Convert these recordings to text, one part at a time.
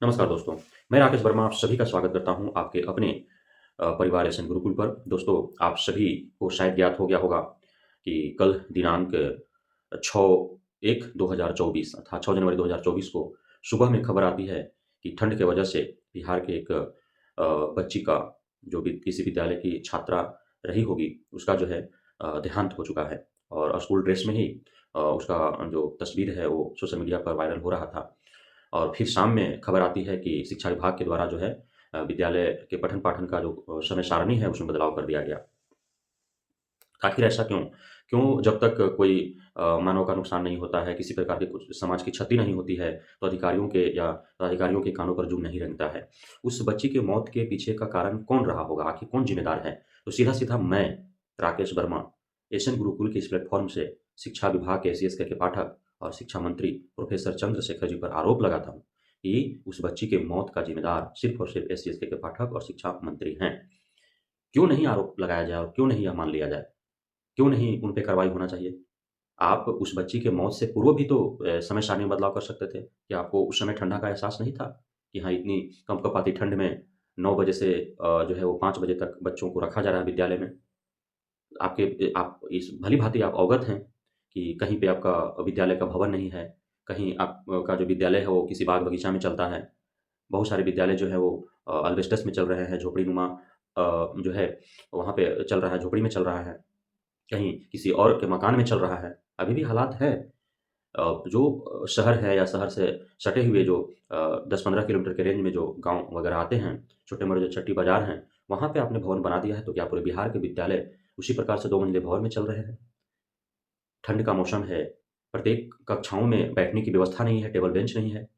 नमस्कार दोस्तों, मैं राकेश वर्मा आप सभी का स्वागत करता हूं आपके अपने परिवार एसएन गुरुकुल पर। दोस्तों, आप सभी को शायद ज्ञात हो गया होगा कि कल दिनांक 6/1/2024 अर्थात 6 जनवरी 2024 को सुबह में खबर आती है कि ठंड की वजह से बिहार के एक बच्ची का जो भी किसी विद्यालय की छात्रा रही होगी, उसका जो है देहांत हो चुका है और स्कूल ड्रेस में ही उसका जो तस्वीर है वो सोशल मीडिया पर वायरल हो रहा था। और फिर शाम में खबर आती है कि शिक्षा विभाग के द्वारा जो है विद्यालय के पठन-पाठन का जो समय सारणी है उसमें बदलाव कर दिया गया। आखिर ऐसा क्यों? क्यों जब तक कोई मानव का नुकसान नहीं होता है, किसी प्रकार की कुछ समाज की क्षति नहीं होती है, तो अधिकारियों के या प्राधिकारियों के कानों पर जूं नहीं रेंगता है। उस बच्ची की मौत के पीछे का कारण कौन रहा होगा? आखिर कौन ज़िम्मेदार है? तो सीधा-सीधा मैं, राकेश वर्मा, एशियन गुरुकुल के इस प्लेटफ़ॉर्म से शिक्षा विभाग के एसीएस के पाठक और शिक्षा मंत्री प्रोफ़ेसर चंद्रशेखर जी पर आरोप लगाता हूँ कि उस बच्ची के मौत का ज़िम्मेदार सिर्फ़ और सिर्फ़ एसीएस के पाठक और शिक्षा मंत्री हैं। क्यों नहीं आरोप लगाया जाए और क्यों नहीं यह मान लिया जाए? क्यों नहीं उन पे कार्रवाई होना चाहिए? आप उस बच्ची के मौत से पूर्व भी तो समय सारणी में बदलाव कर सकते थे। क्या आपको उस समय ठंडा का एहसास नहीं था? कि हाँ, इतनी कंपकपाती ठंड में 9 बजे से जो है वो 5 बजे तक बच्चों को रखा जा रहा है विद्यालय में। आप इस भली-भाँति आप अवगत हैं कि कहीं पे आपका विद्यालय का भवन नहीं है, कहीं आप का जो विद्यालय है वो किसी बाग-बगीचा में चलता है। बहुत सारे विद्यालय जो हैं वो एल्बेस्टस में चल रहे हैं, झोपड़ीनुमा जो है वहाँ पे चल रहा है, झोपड़ी में चल रहा है। कहीं किसी और के मकान में चल रहा है। अभी भी हालात हैं। जो शहर है या शहर से सटे हुए जो 10-15 किलोमीटर के रेंज में जो गाँव वगैरह आते हैं, छोटे-मोटे जो छट्टी बाज़ार हैं, वहाँ पे आपने भवन बना दिया है, तो क्या पूरे बिहार के विद्यालय उसी प्रकार से 2 मंजिले भवन में चल रहे हैं? ठंड का मौसम है, प्रत्येक कक्षाओं में बैठने की व्यवस्था नहीं है, टेबल बेंच नहीं है।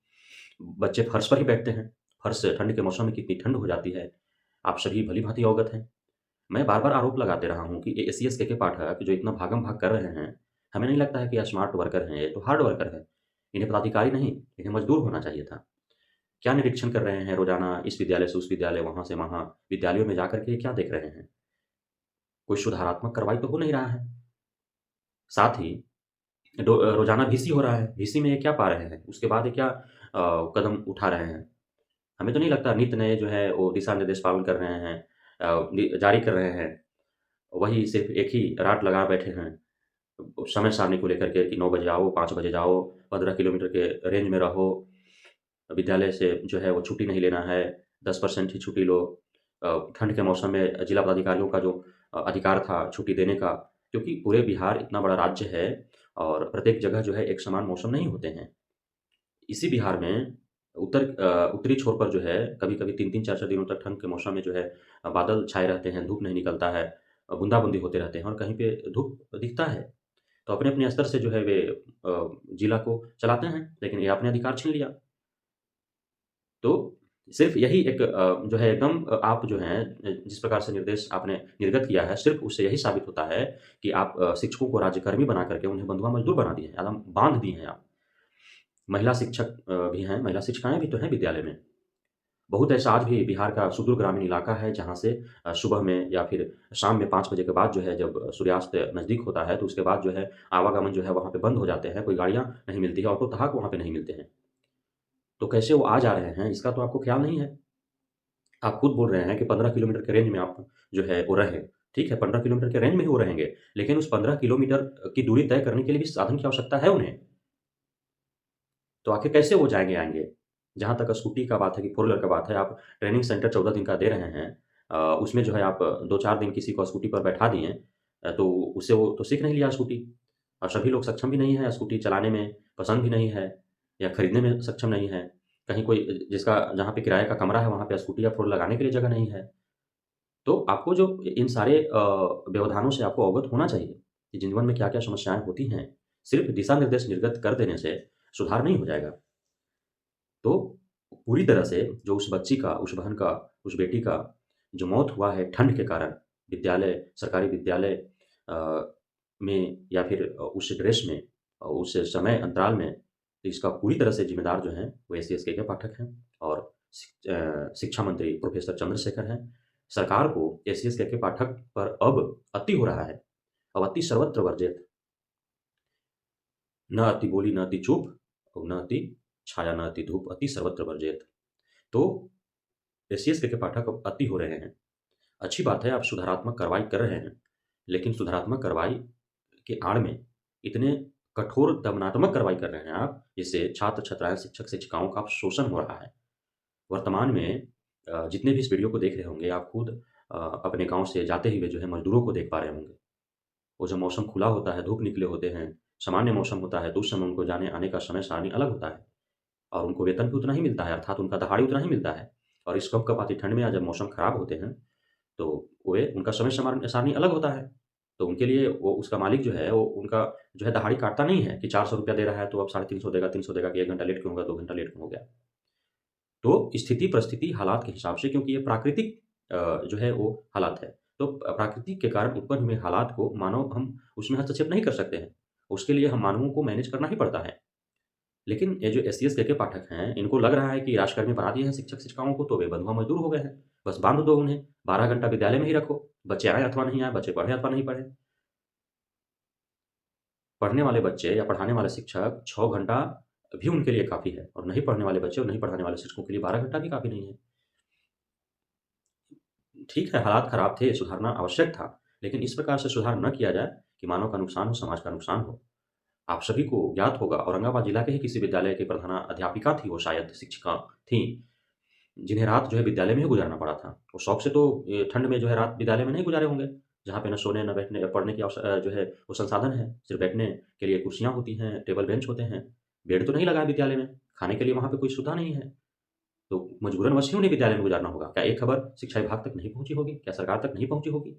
बच्चे फर्श पर ही बैठते हैं। फर्श ठंड के मौसम में कितनी ठंड हो जाती है, आप सभी भली-भाँति अवगत हैं। मैं बार-बार आरोप लगाते रहा हूँ कि एसीएस के पाठक जो इतना भागम-भाग कर रहे हैं, हमें नहीं लगता है कि ये स्मार्ट वर्कर हैं, ये तो हार्ड वर्कर हैं। इन्हें पदाधिकारी नहीं, इन्हें मज़दूर होना चाहिए था। क्या निरीक्षण कर रहे हैं रोज़ाना इस विद्यालय से उस विद्यालय, वहाँ से वहाँ, विद्यालयों में जाकर के क्या देख रहे हैं? कोई सुधारात्मक कार्रवाई तो हो नहीं रहा है। साथ ही रोज़ाना वीसी हो रहा है, वीसी में ये क्या पा रहे हैं? उसके बाद ये क्या कदम उठा रहे हैं? हमें तो नहीं लगता नित नए जो है वो दिशा निर्देश पालन कर रहे हैं जारी कर रहे हैं। वही सिर्फ़ एक ही रट लगा बैठे हैं। समय सारणी को लेकर के कि 9 बजे आओ, 5 बजे जाओ, 15 किलोमीटर के रेंज में रहो, विद्यालय से जो है वो छुट्टी नहीं लेना है, 10% ही छुट्टी लो। ठंड के मौसम में जिला पदाधिकारियों का जो अधिकार था छुट्टी देने का, क्योंकि पूरे बिहार इतना बड़ा राज्य है और प्रत्येक जगह जो है एक समान मौसम नहीं होते हैं। इसी बिहार में उत्तरी छोर पर जो है कभी-कभी 3-3 4-4 दिनों तक ठंड के मौसम में जो है बादल छाए रहते हैं, धूप नहीं निकलता है, बूंदा-बूंदी होते रहते हैं और कहीं पे धूप दिखता है। तो अपने-अपने स्तर से जो है वे जिला को चलाते हैं, लेकिन ये आपने अधिकार छीन लिया। तो सिर्फ़ यही एक जो है एकदम आप जो हैं जिस प्रकार से निर्देश आपने निर्गत किया है, सिर्फ़ उससे यही साबित होता है कि आप शिक्षकों को राज्यकर्मी बना करके उन्हें बंधुआ मज़दूर बना दिए हैं, एकदम बाँध दिए हैं आप। महिला शिक्षक भी हैं, महिला शिक्षिकाएँ भी तो हैं विद्यालय में। बहुत ऐसा आज भी बिहार का सुदूर ग्रामीण इलाका है जहाँ से सुबह में या फिर शाम में 5 बजे के बाद जो है जब सूर्यास्त नज़दीक होता है, तो उसके बाद जो है आवागमन जो है वहाँ पे बंद हो जाते हैं, कोई गाड़ियाँ नहीं मिलती है, ऑटो तक वहाँ पे नहीं मिलते हैं। तो कैसे वो आ जा रहे हैं, इसका तो आपको ख़्याल नहीं है। आप खुद बोल रहे हैं कि 15 किलोमीटर के रेंज में आप जो है वो रहें। ठीक है, 15 किलोमीटर के रेंज में ही वो रहेंगे, लेकिन उस 15 किलोमीटर की दूरी तय करने के लिए भी साधन की आवश्यकता है उन्हें। तो आखिर कैसे वो जाएँगे, आएँगे? जहाँ तक स्कूटी का बात है कि फ़ोर व्हीलर का बात है, आप ट्रेनिंग सेंटर 14 दिन का दे रहे हैं। उसमें जो है आप 2-4 दिन किसी को स्कूटी पर बैठा दिए तो उससे वो तो सीख नहीं लिया स्कूटी और सभी लोग सक्षम भी नहीं हैं स्कूटी चलाने में, पसंद भी नहीं है या खरीदने में सक्षम नहीं है। कहीं कोई जिसका जहाँ पे किराए का कमरा है, वहाँ पे स्कूटी या फ़ोर लगाने के लिए जगह नहीं है। तो आपको जो इन सारे व्यवधानों से आपको अवगत होना चाहिए कि जीवन में क्या-क्या समस्याएँ होती हैं। सिर्फ़ दिशा निर्देश निर्गत कर देने से सुधार नहीं हो जाएगा। तो पूरी तरह से जो उस बच्ची का, उस बहन का, उस बेटी का जो मौत हुआ है ठंड के कारण, विद्यालय सरकारी विद्यालय में या फिर उस ड्रेस में उस समय अंतराल में, तो इसका पूरी तरह से ज़िम्मेदार जो हैं, वो एससीएसके के पाठक हैं और शिक्षा मंत्री प्रोफ़ेसर चंद्रशेखर हैं। सरकार को एससीएसके के पाठक पर अब अति हो रहा है। अब अति सर्वत्र वर्जित, न अति बोली, न अति चुप और न अति छाया, न अति धूप, अति सर्वत्र वर्जित। तो एससीएस के पाठक अब अति हो रहे हैं। अच्छी बात है, आप सुधारात्मक कार्रवाई कर रहे हैं, लेकिन सुधारात्मक कार्रवाई के आड़ में इतने कठोर दमनात्मक कार्रवाई कर रहे हैं आप, जिससे छात्र-छात्राएँ, शिक्षक-शिक्षिकाओं का शोषण हो रहा है। वर्तमान में जितने भी इस वीडियो को देख रहे होंगे, आप खुद अपने गाँव से जाते हुए जो है मज़दूरों को देख पा रहे होंगे। वो जब मौसम खुला होता है, धूप निकले होते हैं, सामान्य मौसम होता है, तो उस समय उनको जाने-आने का समय सारणी अलग होता है और उनको वेतन भी उतना ही मिलता है, अर्थात उनका दहाड़ी उतना ही मिलता है। और इस कपकपाती ठंड में या जब मौसम खराब होते हैं, तो वे उनका समय सारणी अलग होता है। तो उनके लिए वो उसका मालिक जो है, वो उनका जो है दहाड़ी काटता नहीं है कि ₹400 दे रहा है, तो अब 350 देगा, 300 देगा कि 1 घंटा लेट क्यों हो गया, 2 घंटा लेट क्यों हो गया। तो स्थिति, परिस्थिति, हालात के हिसाब से, क्योंकि ये प्राकृतिक जो है वो हालात है। तो प्रकृति के कारण उत्पन्न हुए हालात को मानव हम उसमें हस्तक्षेप नहीं कर सकते हैं। उसके लिए हम मानवों को मैनेज करना ही पड़ता है। लेकिन ये जो एससीएस के पाठक हैं, इनको लग रहा है कि राजकर्मी बना दिए हैं शिक्षक-शिक्षिकाओं को, तो वे बंधुआ मज़दूर हो गए हैं। बस बाँध दो उन्हें, 12 घंटा विद्यालय में ही रखो, बच्चे आएँ अथवा नहीं आएँ, बच्चे पढ़ें अथवा नहीं पढ़ें। पढ़ने वाले बच्चे या पढ़ाने वाले शिक्षक 6 घंटा भी उनके लिए काफ़ी है और नहीं पढ़ने वाले बच्चे और नहीं पढ़ाने वाले शिक्षकों के लिए 12 घंटा भी काफ़ी नहीं है। ठीक है, हालात खराब थे, सुधारना आवश्यक था, लेकिन इस प्रकार से सुधार न किया जाए कि मानव का नुकसान हो, समाज का नुकसान हो। आप सभी को ज्ञात होगा, औरंगाबाद जिला के ही किसी विद्यालय की प्रधानाध्यापिका थी वो, शायद शिक्षिका थीं, जिन्हें रात जो है विद्यालय में ही गुज़ारना पड़ा था। वो शौक से तो ठंड में जो है रात विद्यालय में नहीं गुज़ारे होंगे, जहाँ पे ना सोने, ना बैठने, पढ़ने की जो है वो संसाधन है। सिर्फ़ बैठने के लिए कुर्सियाँ होती हैं, टेबल बेंच होते हैं, बेड तो नहीं लगा है विद्यालय में, खाने के लिए वहाँ पे कोई सुविधा नहीं है। तो मजबूरन वैसे ही उन्हें विद्यालय में गुज़ारना होगा। क्या एक खबर शिक्षा विभाग तक नहीं पहुँची होगी? क्या सरकार तक नहीं पहुँची होगी?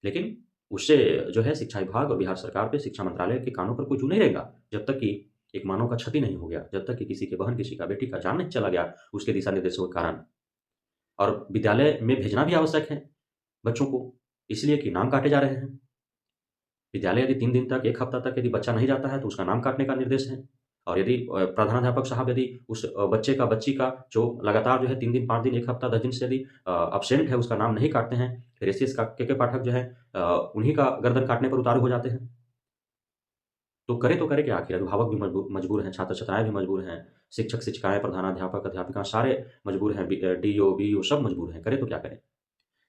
लेकिन उससे जो है शिक्षा विभाग और बिहार सरकार पे, शिक्षा मंत्रालय के कानों पर कोई जू नहीं रहेगा, जब तक कि एक मानव का क्षति नहीं हो गया, जब तक कि किसी की बहन, किसी का बेटी का जान नहीं चला गया उसके दिशा-निर्देशों के कारण। और विद्यालय में भेजना भी आवश्यक है बच्चों को, इसलिए कि नाम काटे जा रहे हैं। विद्यालय यदि 3 दिन तक, 1 हफ्ता तक यदि बच्चा नहीं जाता है, तो उसका नाम काटने का निर्देश है। और यदि प्रधानाध्यापक साहब यदि उस बच्चे का, बच्ची का जो लगातार जो है 3 दिन, 5 दिन, 1 हफ्ता, 10 दिन से यदि एब्सेंट है, उसका नाम नहीं काटते हैं, फिर एसीएस का के पाठक जो है उन्हीं का गर्दन काटने पर उतारू हो जाते हैं। तो करें क्या आखिर? अभिभावक भी मजबूर हैं, छात्र-छात्राएँ भी मजबूर हैं, शिक्षक-शिक्षिकाएँ, प्रधानाध्यापक, अध्यापिका सारे मजबूर हैं, डीओ, बीईओ सब मजबूर हैं, करें तो क्या करें?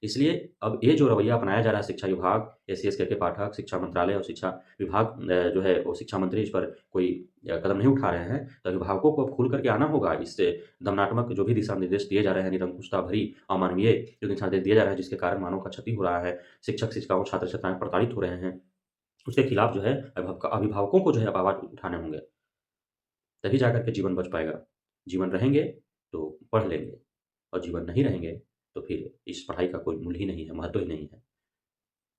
इसलिए अब ये जो रवैया अपनाया जा रहा है शिक्षा विभाग, एससीएस के पाठक, शिक्षा मंत्रालय और शिक्षा विभाग जो है वो शिक्षा मंत्री इस पर कोई कदम नहीं उठा रहे हैं, तो अभिभावकों को अब खुल कर के आना होगा। इससे दमनात्मक जो भी दिशा-निर्देश दिए जा रहे हैं, निरंकुशता भरी, अमानवीय जो दिशा-निर्देश दिए जा रहे हैं, जिसके कारण मानव का क्षति हो रहा है, शिक्षक-शिक्षिकाओं, छात्र-छात्राएँ प्रताड़ित हो रहे हैं, उसके खिलाफ जो है अभिभावकों को जो है अब आवाज़ उठाने होंगे, तभी जाकर के जीवन बच पाएगा। जीवन रहेंगे तो पढ़ लेंगे और जीवन नहीं रहेंगे तो फिर इस पढ़ाई का कोई मूल्य ही नहीं है, महत्व ही नहीं है।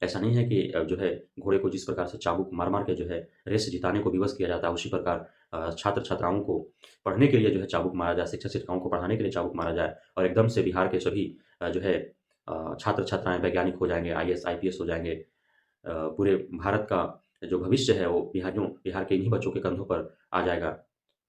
ऐसा नहीं है कि जो है घोड़े को जिस प्रकार से चाबुक मार-मार के जो है रेस जिताने को विवश किया जाता है, उसी प्रकार छात्र-छात्राओं को पढ़ने के लिए जो है चाबुक मारा जाए, शिक्षक-शिक्षिकाओं को पढ़ाने के लिए चाबुक मारा जाए और एकदम से बिहार के सभी जो है छात्र-छात्राएँ वैज्ञानिक हो जाएँगे, आईएएस, आईपीएस हो जाएँगे। पूरे भारत का जो भविष्य है वो बिहार के इन्हीं बच्चों के कंधों पर आ जाएगा।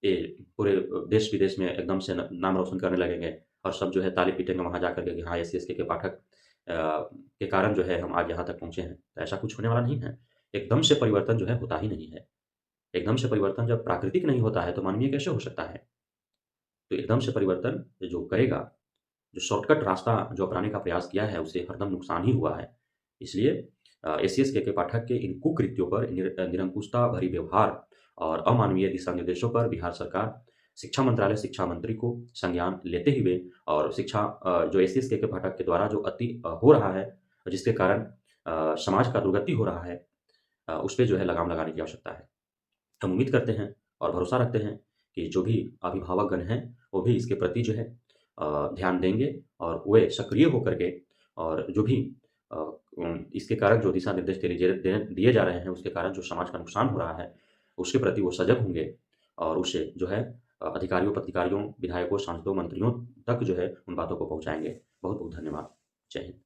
ये पूरे देश-विदेश में एकदम से न नाम रोशन करने लगेंगे और सब जो है ताली पीटेंगे वहाँ जाकर के कि हाँ, एससी-एसटी के पाठक के कारण जो है हम आज यहाँ तक पहुँचे हैं। तो ऐसा कुछ होने वाला नहीं है। एकदम से परिवर्तन जो है होता ही नहीं है। एकदम से परिवर्तन जब प्राकृतिक नहीं होता है तो मानवीय कैसे हो सकता है? तो एकदम से परिवर्तन जो करेगा, जो शॉर्टकट रास्ता जो अपनाने का प्रयास किया है, उससे हरदम नुकसान ही हुआ है। इसलिए एसीएस के पाठक के इन कुकृत्यों पर, निरंकुशता भरी व्यवहार और अमानवीय दिशा-निर्देशों पर बिहार सरकार, शिक्षा मंत्रालय, शिक्षा मंत्री को संज्ञान लेते हुए और जो एसीएस के पाठक के द्वारा जो अति हो रहा है, जिसके कारण समाज का दुर्गति हो रहा है, उस पे जो है लगाम लगाने की आवश्यकता है। हम उम्मीद करते हैं और भरोसा रखते हैं कि जो भी अभिभावकगण हैं, वो भी इसके प्रति जो है ध्यान देंगे और वे सक्रिय होकर के और जो भी इसके कारण जो दिशा-निर्देश दिए जा रहे हैं, उसके कारण जो समाज का नुकसान हो रहा है, उसके प्रति वो सजग होंगे और उससे जो है अधिकारियों, प्रतिकारियों, विधायकों, सांसदों, मंत्रियों तक जो है उन बातों को पहुँचाएँगे। बहुत-बहुत धन्यवाद। जय हिंद।